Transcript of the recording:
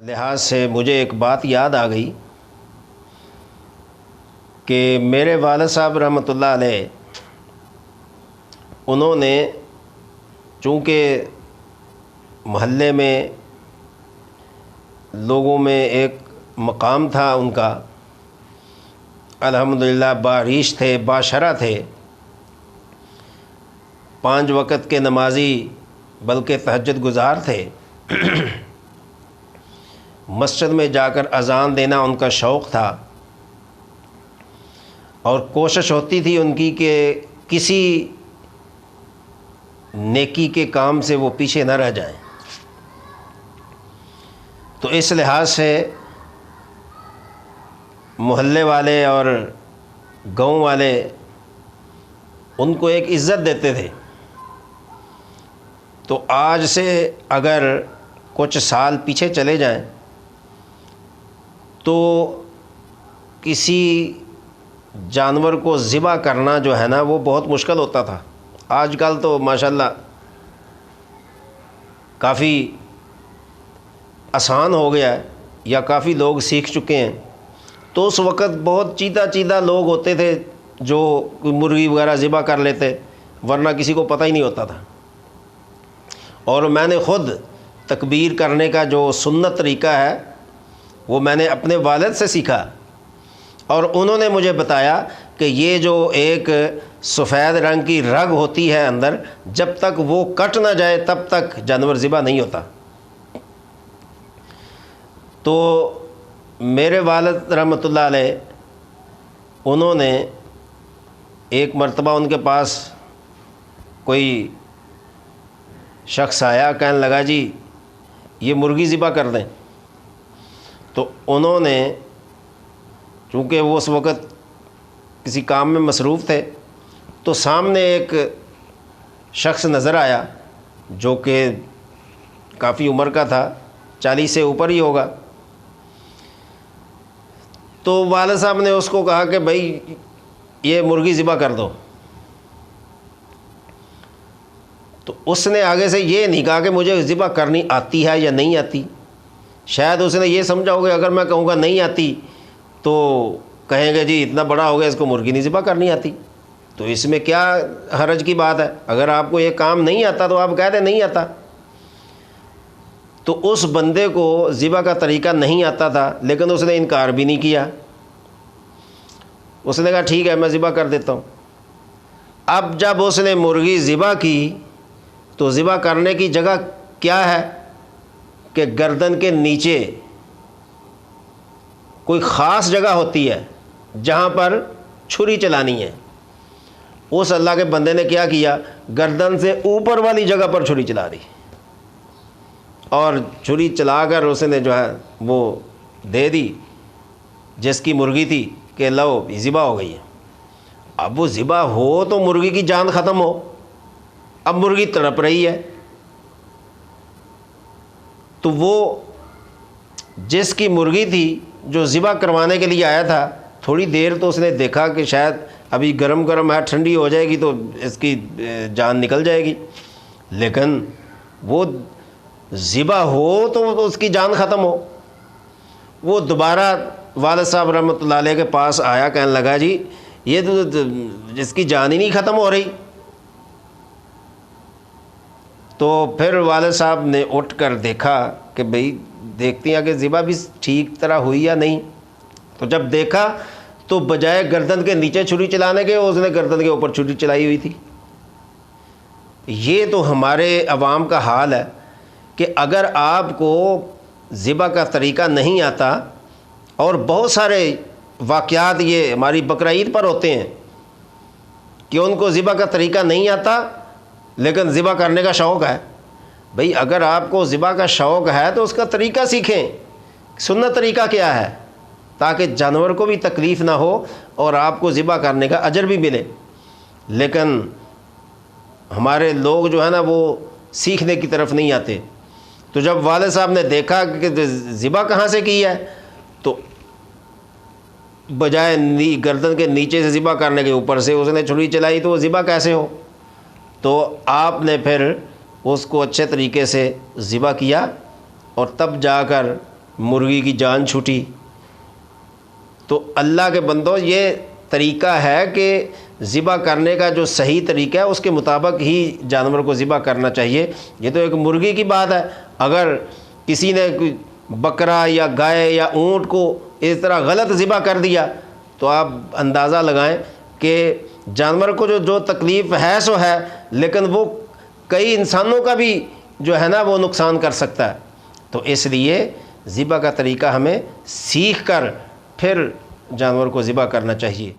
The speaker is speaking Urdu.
لحاظ سے مجھے ایک بات یاد آ گئی کہ میرے والد صاحب رحمۃ اللہ علیہ، انہوں نے چونکہ محلے میں لوگوں میں ایک مقام تھا ان کا، الحمدللہ باریش تھے، باشرع تھے، 5 وقت کے نمازی بلکہ تہجد گزار تھے۔ مسجد میں جا کر اذان دینا ان کا شوق تھا، اور کوشش ہوتی تھی ان کی کہ کسی نیکی کے کام سے وہ پیچھے نہ رہ جائیں۔ تو اس لحاظ سے محلے والے اور گاؤں والے ان کو ایک عزت دیتے تھے۔ تو آج سے اگر کچھ سال پیچھے چلے جائیں تو کسی جانور کو ذبح کرنا جو ہے نا وہ بہت مشکل ہوتا تھا۔ آج کل تو ماشاءاللہ کافی آسان ہو گیا ہے، یا کافی لوگ سیکھ چکے ہیں۔ تو اس وقت بہت چیدہ لوگ ہوتے تھے جو مرغی وغیرہ ذبح کر لیتے، ورنہ کسی کو پتہ ہی نہیں ہوتا تھا۔ اور میں نے خود تکبیر کرنے کا جو سنت طریقہ ہے وہ میں نے اپنے والد سے سیکھا، اور انہوں نے مجھے بتایا کہ یہ جو ایک سفید رنگ کی رگ ہوتی ہے اندر، جب تک وہ کٹ نہ جائے تب تک جانور ذبح نہیں ہوتا۔ تو میرے والد رحمۃ اللہ علیہ، انہوں نے ایک مرتبہ ان کے پاس کوئی شخص آیا، کہنے لگا جی یہ مرغی ذبح کر دیں۔ تو انہوں نے، چونکہ وہ اس وقت کسی کام میں مصروف تھے، تو سامنے ایک شخص نظر آیا جو کہ کافی عمر کا تھا، 40 سے اوپر ہی ہوگا۔ تو والد صاحب نے اس کو کہا کہ بھائی یہ مرغی ذبح کر دو۔ تو اس نے آگے سے یہ نہیں کہا کہ مجھے ذبح کرنی آتی ہے یا نہیں آتی۔ شاید اس نے یہ سمجھا ہوگا اگر میں کہوں گا نہیں آتی تو کہیں گے جی اتنا بڑا ہو گیا اس کو مرغی نہیں ذبح کرنی آتی، تو اس میں کیا حرج کی بات ہے؟ اگر آپ کو یہ کام نہیں آتا تو آپ کہہ دیں نہیں آتا۔ تو اس بندے کو ذبح کا طریقہ نہیں آتا تھا، لیکن اس نے انکار بھی نہیں کیا۔ اس نے کہا ٹھیک ہے میں ذبح کر دیتا ہوں۔ اب جب اس نے مرغی ذبح کی تو ذبح کرنے کی جگہ کیا ہے کہ گردن کے نیچے کوئی خاص جگہ ہوتی ہے جہاں پر چھری چلانی ہے۔ اس اللہ کے بندے نے کیا کیا، گردن سے اوپر والی جگہ پر چھری چلا دی، اور چھری چلا کر اس نے جو ہے وہ دے دی جس کی مرغی تھی کہ لو ذبح ہو گئی ہے۔ اب وہ ذبح ہو تو مرغی کی جان ختم ہو، اب مرغی تڑپ رہی ہے۔ تو وہ جس کی مرغی تھی جو ذبح کروانے کے لیے آیا تھا، تھوڑی دیر تو اس نے دیکھا کہ شاید ابھی گرم گرم ہے، ٹھنڈی ہو جائے گی تو اس کی جان نکل جائے گی، لیکن وہ ذبح ہو تو اس کی جان ختم ہو۔ وہ دوبارہ والد صاحب رحمۃ اللہ علیہ کے پاس آیا، کہنے لگا جی یہ تو جس کی جان ہی نہیں ختم ہو رہی۔ تو پھر والد صاحب نے اٹھ کر دیکھا کہ بھئی دیکھتی ہیں کہ ذبح بھی ٹھیک طرح ہوئی یا نہیں۔ تو جب دیکھا تو بجائے گردن کے نیچے چھری چلانے کے اس نے گردن کے اوپر چھری چلائی ہوئی تھی۔ یہ تو ہمارے عوام کا حال ہے کہ اگر آپ کو ذبح کا طریقہ نہیں آتا، اور بہت سارے واقعات یہ ہماری بقرعید پر ہوتے ہیں کہ ان کو ذبح کا طریقہ نہیں آتا لیکن ذبح کرنے کا شوق ہے۔ بھئی اگر آپ کو ذبح کا شوق ہے تو اس کا طریقہ سیکھیں، سنت طریقہ کیا ہے، تاکہ جانور کو بھی تکلیف نہ ہو اور آپ کو ذبح کرنے کا اجر بھی ملے۔ لیکن ہمارے لوگ جو ہے نا وہ سیکھنے کی طرف نہیں آتے۔ تو جب والد صاحب نے دیکھا کہ ذبح کہاں سے کی ہے، تو بجائے گردن کے نیچے سے ذبح کرنے کے اوپر سے اس نے چھری چلائی، تو وہ ذبح کیسے ہو؟ تو آپ نے پھر اس کو اچھے طریقے سے ذبح کیا، اور تب جا کر مرغی کی جان چھوٹی. تو اللہ کے بندو یہ طریقہ ہے کہ ذبح کرنے کا جو صحیح طریقہ ہے اس کے مطابق ہی جانور کو ذبح کرنا چاہیے. یہ تو ایک مرغی کی بات ہے. اگر کسی نے بکرا یا گائے یا اونٹ کو اس طرح غلط ذبح کر دیا تو آپ اندازہ لگائیں کہ جانور کو جو تکلیف ہے سو ہے، لیکن وہ کئی انسانوں کا بھی جو ہے نا وہ نقصان کر سکتا ہے. تو اس لیے ذبح کا طریقہ ہمیں سیکھ کر پھر جانور کو ذبح کرنا چاہیے.